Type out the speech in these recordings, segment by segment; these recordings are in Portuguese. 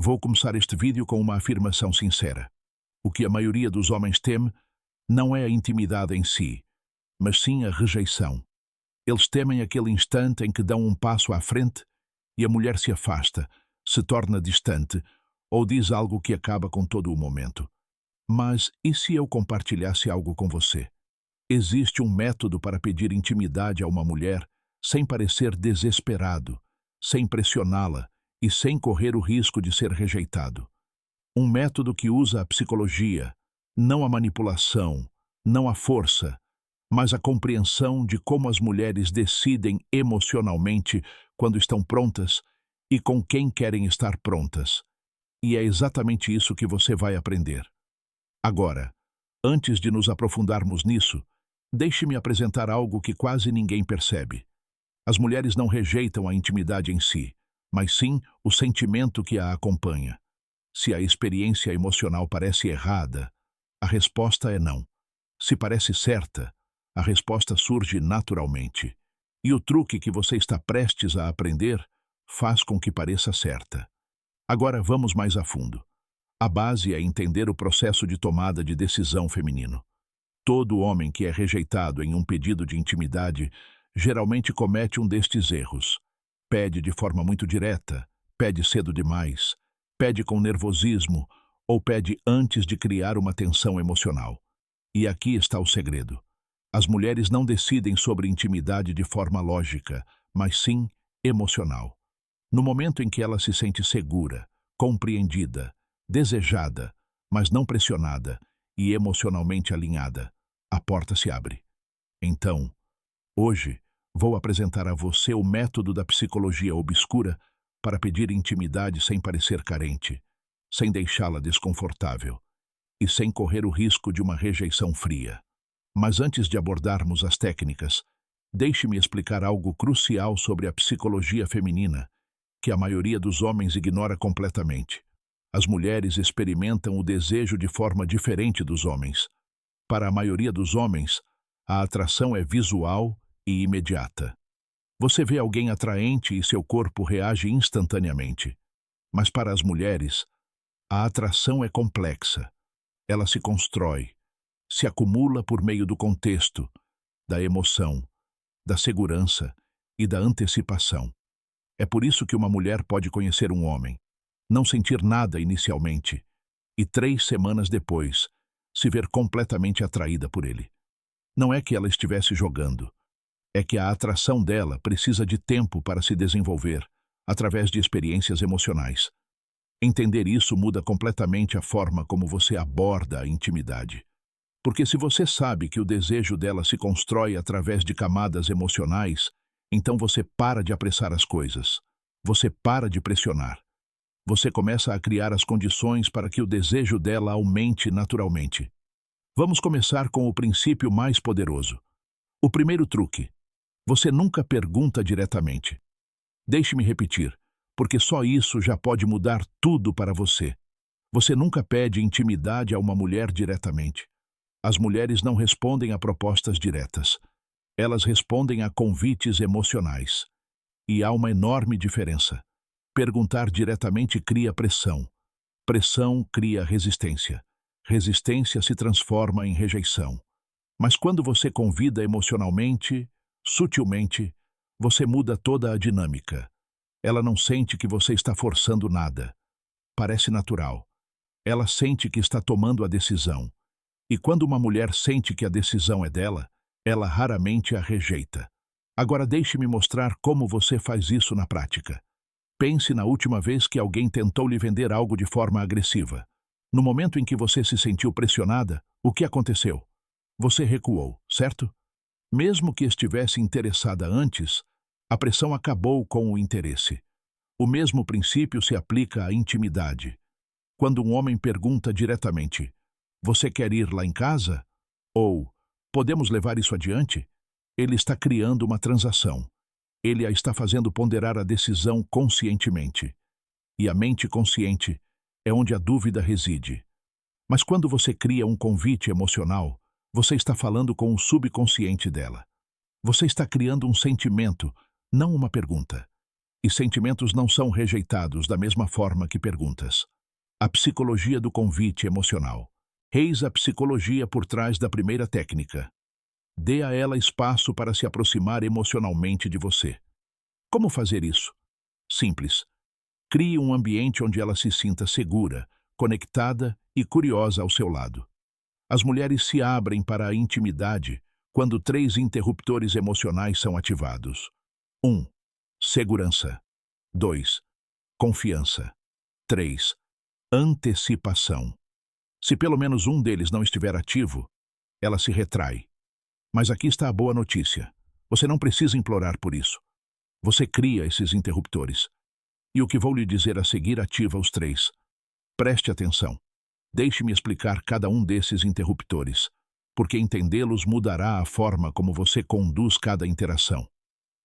Vou começar este vídeo com uma afirmação sincera. O que a maioria dos homens teme não é a intimidade em si, mas sim a rejeição. Eles temem aquele instante em que dão um passo à frente e a mulher se afasta, se torna distante ou diz algo que acaba com todo o momento. Mas e se eu compartilhasse algo com você? Existe um método para pedir intimidade a uma mulher sem parecer desesperado, sem pressioná-la e sem correr o risco de ser rejeitado. Um método que usa a psicologia, não a manipulação, não a força, mas a compreensão de como as mulheres decidem emocionalmente quando estão prontas e com quem querem estar prontas. E é exatamente isso que você vai aprender. Agora, antes de nos aprofundarmos nisso, deixe-me apresentar algo que quase ninguém percebe. As mulheres não rejeitam a intimidade em si, mas sim o sentimento que a acompanha. Se a experiência emocional parece errada, a resposta é não. Se parece certa, a resposta surge naturalmente. E o truque que você está prestes a aprender faz com que pareça certa. Agora vamos mais a fundo. A base é entender o processo de tomada de decisão feminino. Todo homem que é rejeitado em um pedido de intimidade geralmente comete um destes erros. Pede de forma muito direta, pede cedo demais, pede com nervosismo ou pede antes de criar uma tensão emocional. E aqui está o segredo. As mulheres não decidem sobre intimidade de forma lógica, mas sim emocional. No momento em que ela se sente segura, compreendida, desejada, mas não pressionada e emocionalmente alinhada, a porta se abre. Então, hoje, vou apresentar a você o método da psicologia obscura para pedir intimidade sem parecer carente, sem deixá-la desconfortável e sem correr o risco de uma rejeição fria. Mas antes de abordarmos as técnicas, deixe-me explicar algo crucial sobre a psicologia feminina, que a maioria dos homens ignora completamente. As mulheres experimentam o desejo de forma diferente dos homens. Para a maioria dos homens, a atração é visual e imediata. Você vê alguém atraente e seu corpo reage instantaneamente. Mas para as mulheres, a atração é complexa. Ela se constrói, se acumula por meio do contexto, da emoção, da segurança e da antecipação. É por isso que uma mulher pode conhecer um homem, não sentir nada inicialmente, e 3 semanas depois, se ver completamente atraída por ele. Não é que ela estivesse jogando, é que a atração dela precisa de tempo para se desenvolver, através de experiências emocionais. Entender isso muda completamente a forma como você aborda a intimidade. Porque se você sabe que o desejo dela se constrói através de camadas emocionais, então você para de apressar as coisas. Você para de pressionar. Você começa a criar as condições para que o desejo dela aumente naturalmente. Vamos começar com o princípio mais poderoso. O primeiro truque. Você nunca pergunta diretamente. Deixe-me repetir, porque só isso já pode mudar tudo para você. Você nunca pede intimidade a uma mulher diretamente. As mulheres não respondem a propostas diretas. Elas respondem a convites emocionais. E há uma enorme diferença. Perguntar diretamente cria pressão. Pressão cria resistência. Resistência se transforma em rejeição. Mas quando você convida emocionalmente, sutilmente, você muda toda a dinâmica. Ela não sente que você está forçando nada. Parece natural. Ela sente que está tomando a decisão. E quando uma mulher sente que a decisão é dela, ela raramente a rejeita. Agora deixe-me mostrar como você faz isso na prática. Pense na última vez que alguém tentou lhe vender algo de forma agressiva. No momento em que você se sentiu pressionada, o que aconteceu? Você recuou, certo? Mesmo que estivesse interessada antes, a pressão acabou com o interesse. O mesmo princípio se aplica à intimidade. Quando um homem pergunta diretamente, "Você quer ir lá em casa?" ou "Podemos levar isso adiante?", ele está criando uma transação. Ele a está fazendo ponderar a decisão conscientemente. E a mente consciente é onde a dúvida reside. Mas quando você cria um convite emocional, você está falando com o subconsciente dela. Você está criando um sentimento, não uma pergunta. E sentimentos não são rejeitados da mesma forma que perguntas. A psicologia do convite emocional. Eis a psicologia por trás da primeira técnica. Dê a ela espaço para se aproximar emocionalmente de você. Como fazer isso? Simples. Crie um ambiente onde ela se sinta segura, conectada e curiosa ao seu lado. As mulheres se abrem para a intimidade quando 3 interruptores emocionais são ativados. 1. Segurança. 2. Confiança. 3. Antecipação. Se pelo menos um deles não estiver ativo, ela se retrai. Mas aqui está a boa notícia. Você não precisa implorar por isso. Você cria esses interruptores. E o que vou lhe dizer a seguir ativa os 3. Preste atenção. Deixe-me explicar cada um desses interruptores, porque entendê-los mudará a forma como você conduz cada interação.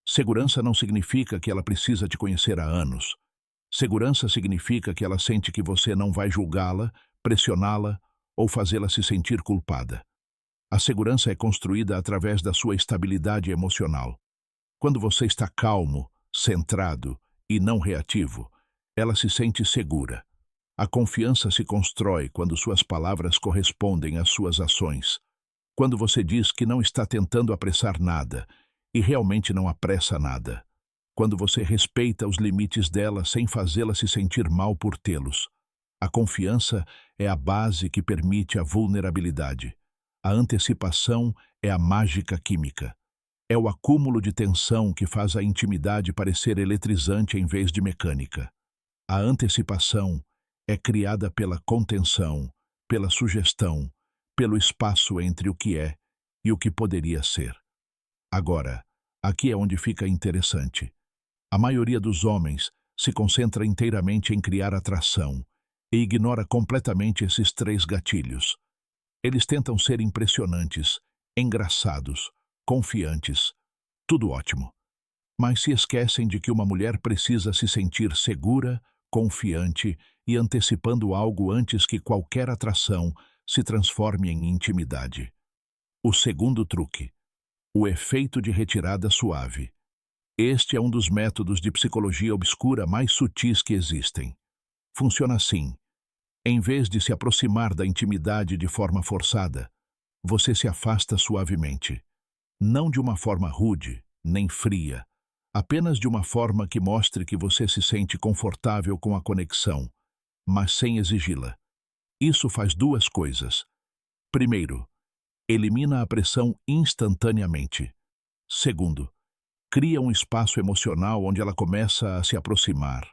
Segurança não significa que ela precisa te conhecer há anos. Segurança significa que ela sente que você não vai julgá-la, pressioná-la ou fazê-la se sentir culpada. A segurança é construída através da sua estabilidade emocional. Quando você está calmo, centrado e não reativo, ela se sente segura. A confiança se constrói quando suas palavras correspondem às suas ações. Quando você diz que não está tentando apressar nada e realmente não apressa nada. Quando você respeita os limites dela sem fazê-la se sentir mal por tê-los. A confiança é a base que permite a vulnerabilidade. A antecipação é a mágica química. É o acúmulo de tensão que faz a intimidade parecer eletrizante em vez de mecânica. A antecipação é criada pela contenção, pela sugestão, pelo espaço entre o que é e o que poderia ser. Agora, aqui é onde fica interessante. A maioria dos homens se concentra inteiramente em criar atração e ignora completamente esses 3 gatilhos. Eles tentam ser impressionantes, engraçados, confiantes, tudo ótimo. Mas se esquecem de que uma mulher precisa se sentir segura, confiante e antecipando algo antes que qualquer atração se transforme em intimidade. O segundo truque. O efeito de retirada suave. Este é um dos métodos de psicologia obscura mais sutis que existem. Funciona assim. Em vez de se aproximar da intimidade de forma forçada, você se afasta suavemente. Não de uma forma rude, nem fria, apenas de uma forma que mostre que você se sente confortável com a conexão, mas sem exigi-la. Isso faz 2 coisas. Primeiro, elimina a pressão instantaneamente. Segundo, cria um espaço emocional onde ela começa a se aproximar.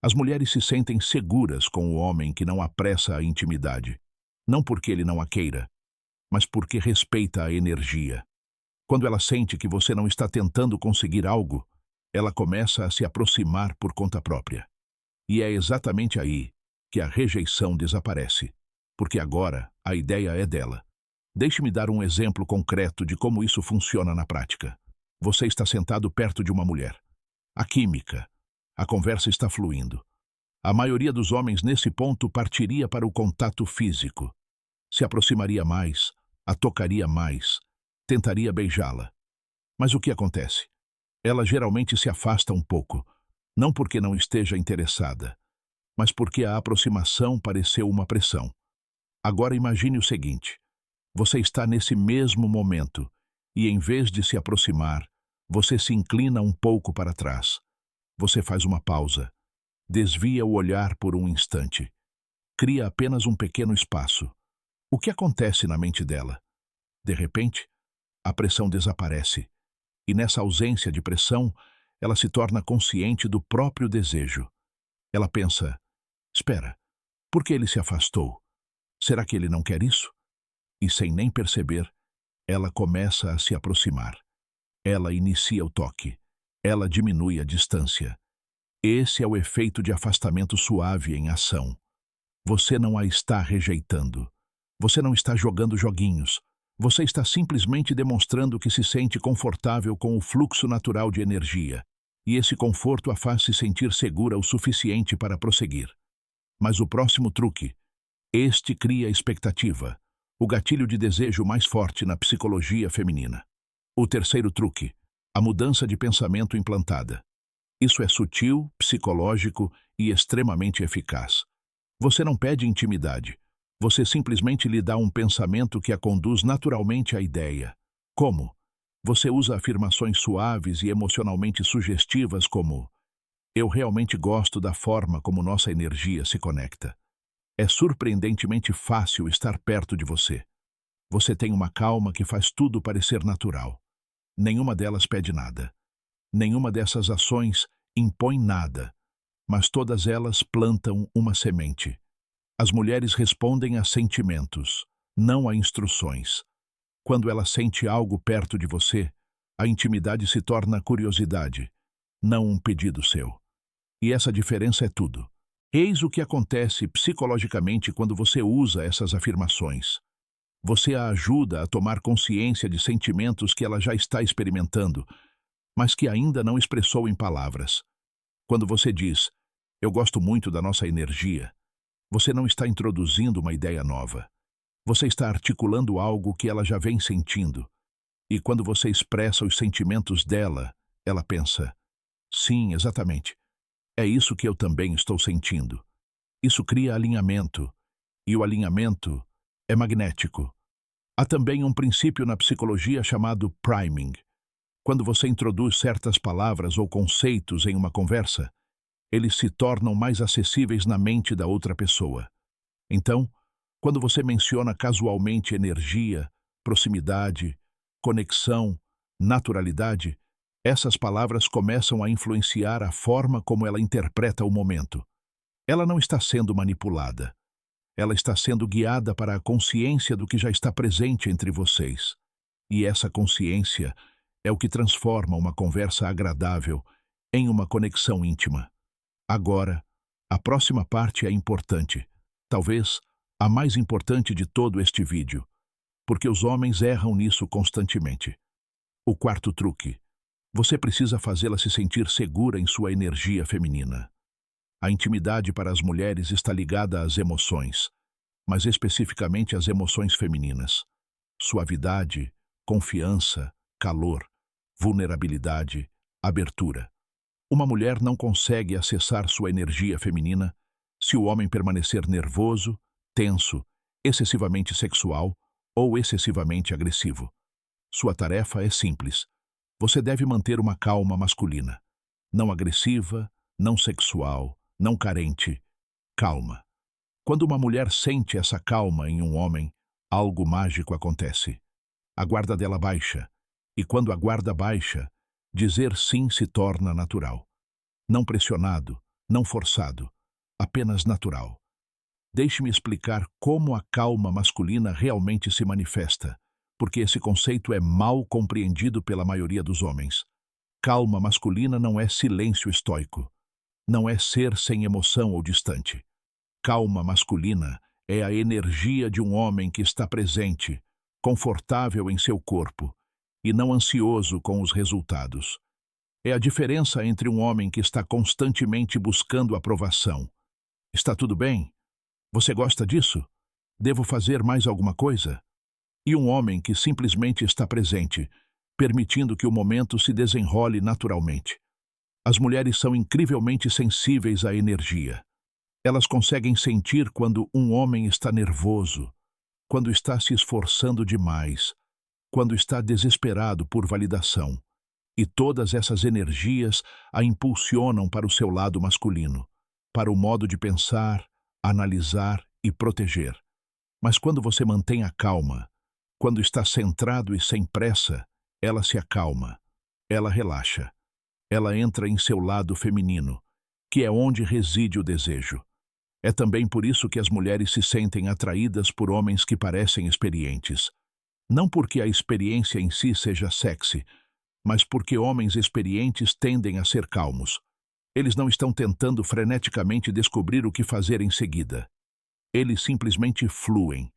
As mulheres se sentem seguras com o homem que não apressa a intimidade, não porque ele não a queira, mas porque respeita a energia. Quando ela sente que você não está tentando conseguir algo, ela começa a se aproximar por conta própria. E é exatamente aí que a rejeição desaparece, porque agora a ideia é dela. Deixe-me dar um exemplo concreto de como isso funciona na prática. Você está sentado perto de uma mulher. A química. A conversa está fluindo. A maioria dos homens nesse ponto partiria para o contato físico. Se aproximaria mais, a tocaria mais, tentaria beijá-la. Mas o que acontece? Ela geralmente se afasta um pouco, não porque não esteja interessada, mas porque a aproximação pareceu uma pressão. Agora imagine o seguinte: você está nesse mesmo momento e, em vez de se aproximar, você se inclina um pouco para trás. Você faz uma pausa, desvia o olhar por um instante, cria apenas um pequeno espaço. O que acontece na mente dela? De repente, a pressão desaparece, e nessa ausência de pressão, ela se torna consciente do próprio desejo. Ela pensa: espera, por que ele se afastou? Será que ele não quer isso? E sem nem perceber, ela começa a se aproximar. Ela inicia o toque. Ela diminui a distância. Esse é o efeito de afastamento suave em ação. Você não a está rejeitando. Você não está jogando joguinhos. Você está simplesmente demonstrando que se sente confortável com o fluxo natural de energia. E esse conforto a faz se sentir segura o suficiente para prosseguir. Mas o próximo truque, este cria expectativa, o gatilho de desejo mais forte na psicologia feminina. O terceiro truque, a mudança de pensamento implantada. Isso é sutil, psicológico e extremamente eficaz. Você não pede intimidade. Você simplesmente lhe dá um pensamento que a conduz naturalmente à ideia. Como? Você usa afirmações suaves e emocionalmente sugestivas como: eu realmente gosto da forma como nossa energia se conecta. É surpreendentemente fácil estar perto de você. Você tem uma calma que faz tudo parecer natural. Nenhuma delas pede nada. Nenhuma dessas ações impõe nada, mas todas elas plantam uma semente. As mulheres respondem a sentimentos, não a instruções. Quando ela sente algo perto de você, a intimidade se torna curiosidade, não um pedido seu. E essa diferença é tudo. Eis o que acontece psicologicamente quando você usa essas afirmações. Você a ajuda a tomar consciência de sentimentos que ela já está experimentando, mas que ainda não expressou em palavras. Quando você diz: eu gosto muito da nossa energia, você não está introduzindo uma ideia nova. Você está articulando algo que ela já vem sentindo. E quando você expressa os sentimentos dela, ela pensa: sim, exatamente. É isso que eu também estou sentindo. Isso cria alinhamento, e o alinhamento é magnético. Há também um princípio na psicologia chamado priming. Quando você introduz certas palavras ou conceitos em uma conversa, eles se tornam mais acessíveis na mente da outra pessoa. Então, quando você menciona casualmente energia, proximidade, conexão, naturalidade, essas palavras começam a influenciar a forma como ela interpreta o momento. Ela não está sendo manipulada. Ela está sendo guiada para a consciência do que já está presente entre vocês. E essa consciência é o que transforma uma conversa agradável em uma conexão íntima. Agora, a próxima parte é importante. Talvez a mais importante de todo este vídeo, porque os homens erram nisso constantemente. O quarto truque. Você precisa fazê-la se sentir segura em sua energia feminina. A intimidade para as mulheres está ligada às emoções, mas especificamente às emoções femininas. Suavidade, confiança, calor, vulnerabilidade, abertura. Uma mulher não consegue acessar sua energia feminina se o homem permanecer nervoso, tenso, excessivamente sexual ou excessivamente agressivo. Sua tarefa é simples. Você deve manter uma calma masculina. Não agressiva, não sexual, não carente. Calma. Quando uma mulher sente essa calma em um homem, algo mágico acontece. A guarda dela baixa. E quando a guarda baixa, dizer sim se torna natural. Não pressionado, não forçado, apenas natural. Deixe-me explicar como a calma masculina realmente se manifesta, porque esse conceito é mal compreendido pela maioria dos homens. Calma masculina não é silêncio estoico. Não é ser sem emoção ou distante. Calma masculina é a energia de um homem que está presente, confortável em seu corpo, e não ansioso com os resultados. É a diferença entre um homem que está constantemente buscando aprovação. Está tudo bem? Você gosta disso? Devo fazer mais alguma coisa? E um homem que simplesmente está presente, permitindo que o momento se desenrole naturalmente. As mulheres são incrivelmente sensíveis à energia. Elas conseguem sentir quando um homem está nervoso, quando está se esforçando demais, quando está desesperado por validação. E todas essas energias a impulsionam para o seu lado masculino, para o modo de pensar, analisar e proteger. Mas quando você mantém a calma, quando está centrado e sem pressa, ela se acalma, ela relaxa, ela entra em seu lado feminino, que é onde reside o desejo. É também por isso que as mulheres se sentem atraídas por homens que parecem experientes. Não porque a experiência em si seja sexy, mas porque homens experientes tendem a ser calmos. Eles não estão tentando freneticamente descobrir o que fazer em seguida. Eles simplesmente fluem.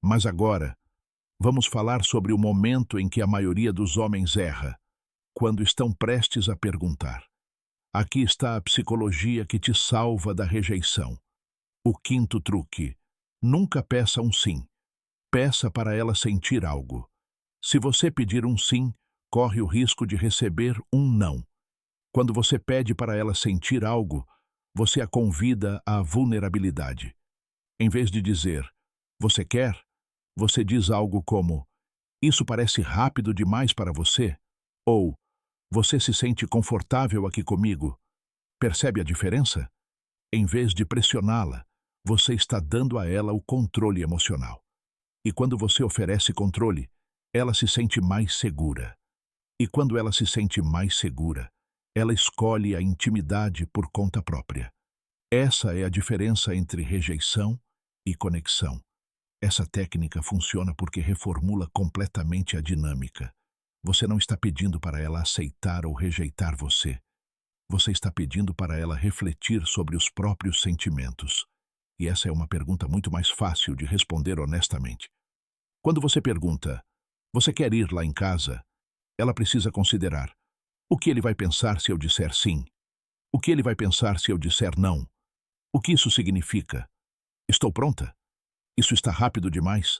Mas agora, vamos falar sobre o momento em que a maioria dos homens erra, quando estão prestes a perguntar. Aqui está a psicologia que te salva da rejeição. O quinto truque. Nunca peça um sim. Peça para ela sentir algo. Se você pedir um sim, corre o risco de receber um não. Quando você pede para ela sentir algo, você a convida à vulnerabilidade. Em vez de dizer, você quer? Você diz algo como, isso parece rápido demais para você? Ou, você se sente confortável aqui comigo? Percebe a diferença? Em vez de pressioná-la, você está dando a ela o controle emocional. E quando você oferece controle, ela se sente mais segura. E quando ela se sente mais segura, ela escolhe a intimidade por conta própria. Essa é a diferença entre rejeição e conexão. Essa técnica funciona porque reformula completamente a dinâmica. Você não está pedindo para ela aceitar ou rejeitar você. Você está pedindo para ela refletir sobre os próprios sentimentos. E essa é uma pergunta muito mais fácil de responder honestamente. Quando você pergunta, você quer ir lá em casa? Ela precisa considerar, o que ele vai pensar se eu disser sim? O que ele vai pensar se eu disser não? O que isso significa? Estou pronta? Isso está rápido demais?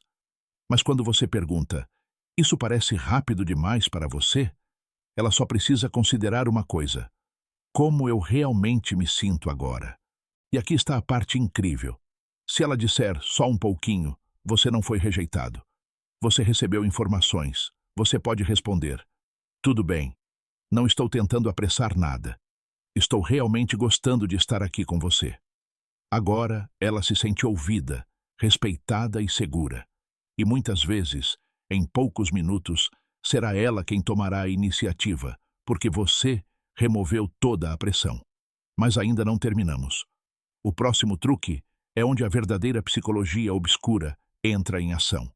Mas quando você pergunta, isso parece rápido demais para você? Ela só precisa considerar uma coisa. Como eu realmente me sinto agora? E aqui está a parte incrível. Se ela disser só um pouquinho, você não foi rejeitado. Você recebeu informações. Você pode responder, tudo bem, não estou tentando apressar nada. Estou realmente gostando de estar aqui com você. Agora ela se sente ouvida, respeitada e segura. E muitas vezes, em poucos minutos, será ela quem tomará a iniciativa, porque você removeu toda a pressão. Mas ainda não terminamos. O próximo truque é onde a verdadeira psicologia obscura entra em ação.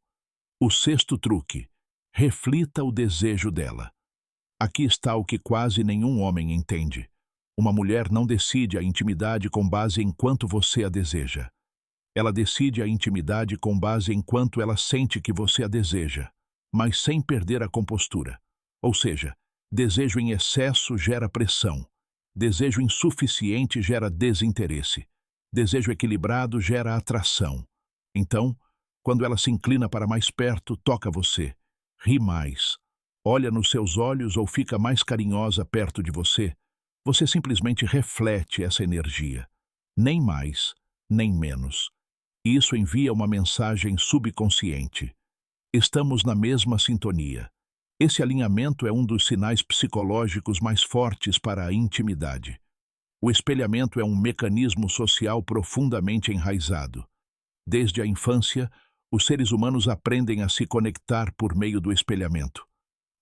O sexto truque: reflita o desejo dela. Aqui está o que quase nenhum homem entende. Uma mulher não decide a intimidade com base em quanto você a deseja. Ela decide a intimidade com base em quanto ela sente que você a deseja, mas sem perder a compostura. Ou seja, desejo em excesso gera pressão. Desejo insuficiente gera desinteresse. Desejo equilibrado gera atração. Então, quando ela se inclina para mais perto, toca você, ri mais, olha nos seus olhos ou fica mais carinhosa perto de você, você simplesmente reflete essa energia. Nem mais, nem menos. Isso envia uma mensagem subconsciente. Estamos na mesma sintonia. Esse alinhamento é um dos sinais psicológicos mais fortes para a intimidade. O espelhamento é um mecanismo social profundamente enraizado. Desde a infância, os seres humanos aprendem a se conectar por meio do espelhamento.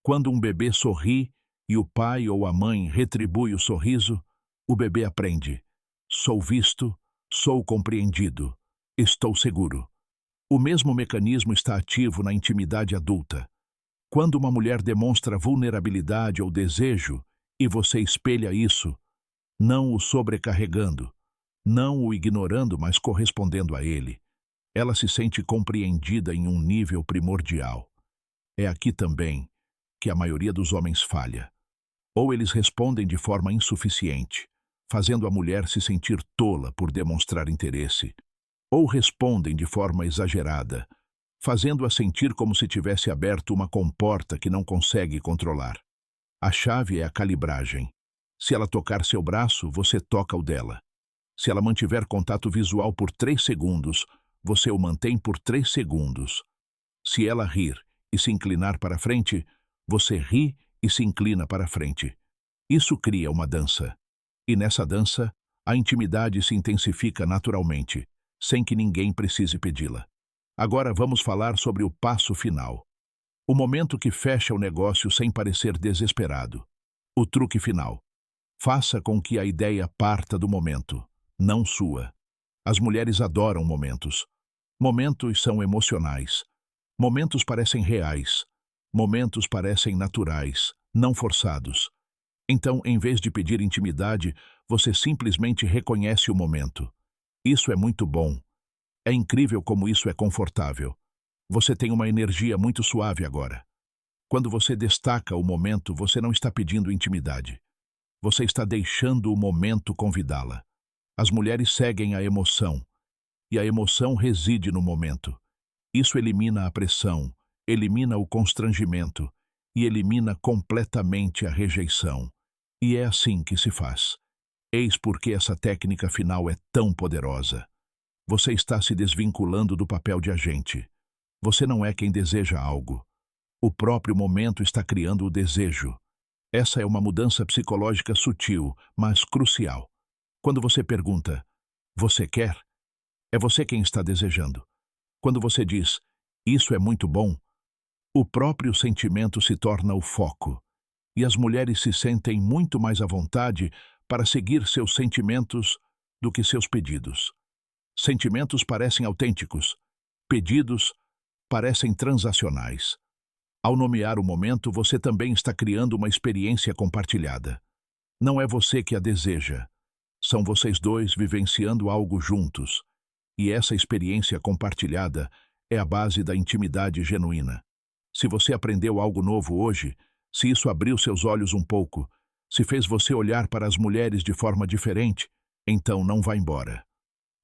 Quando um bebê sorri e o pai ou a mãe retribui o sorriso, o bebê aprende: sou visto, sou compreendido, estou seguro. O mesmo mecanismo está ativo na intimidade adulta. Quando uma mulher demonstra vulnerabilidade ou desejo, e você espelha isso, não o sobrecarregando, não o ignorando, mas correspondendo a ele, ela se sente compreendida em um nível primordial. É aqui também que a maioria dos homens falha. Ou eles respondem de forma insuficiente, fazendo a mulher se sentir tola por demonstrar interesse, ou respondem de forma exagerada, fazendo-a sentir como se tivesse aberto uma comporta que não consegue controlar. A chave é a calibragem. Se ela tocar seu braço, você toca o dela. Se ela mantiver contato visual por 3 segundos, você o mantém por 3 segundos. Se ela rir e se inclinar para frente, você ri e se inclina para frente. Isso cria uma dança. E nessa dança, a intimidade se intensifica naturalmente, sem que ninguém precise pedi-la. Agora vamos falar sobre o passo final. O momento que fecha o negócio sem parecer desesperado. O truque final. Faça com que a ideia parta do momento, não sua. As mulheres adoram momentos. Momentos são emocionais. Momentos parecem reais. Momentos parecem naturais, não forçados. Então, em vez de pedir intimidade, você simplesmente reconhece o momento. Isso é muito bom. É incrível como isso é confortável. Você tem uma energia muito suave agora. Quando você destaca o momento, você não está pedindo intimidade. Você está deixando o momento convidá-la. As mulheres seguem a emoção, e a emoção reside no momento. Isso elimina a pressão, elimina o constrangimento e elimina completamente a rejeição. E é assim que se faz. Eis porque essa técnica final é tão poderosa. Você está se desvinculando do papel de agente. Você não é quem deseja algo. O próprio momento está criando o desejo. Essa é uma mudança psicológica sutil, mas crucial. Quando você pergunta, você quer? É você quem está desejando. Quando você diz, isso é muito bom, o próprio sentimento se torna o foco. E as mulheres se sentem muito mais à vontade para seguir seus sentimentos do que seus pedidos. Sentimentos parecem autênticos, pedidos parecem transacionais. Ao nomear o momento, você também está criando uma experiência compartilhada. Não é você que a deseja. São vocês dois vivenciando algo juntos. E essa experiência compartilhada é a base da intimidade genuína. Se você aprendeu algo novo hoje, se isso abriu seus olhos um pouco, se fez você olhar para as mulheres de forma diferente, então não vá embora.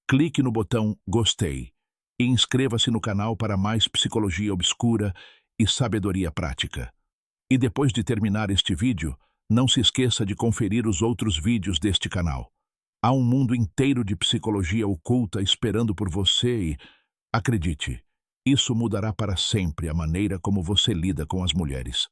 Clique no botão Gostei e inscreva-se no canal para mais psicologia obscura e sabedoria prática. E depois de terminar este vídeo, não se esqueça de conferir os outros vídeos deste canal. Há um mundo inteiro de psicologia oculta esperando por você e, acredite, isso mudará para sempre a maneira como você lida com as mulheres.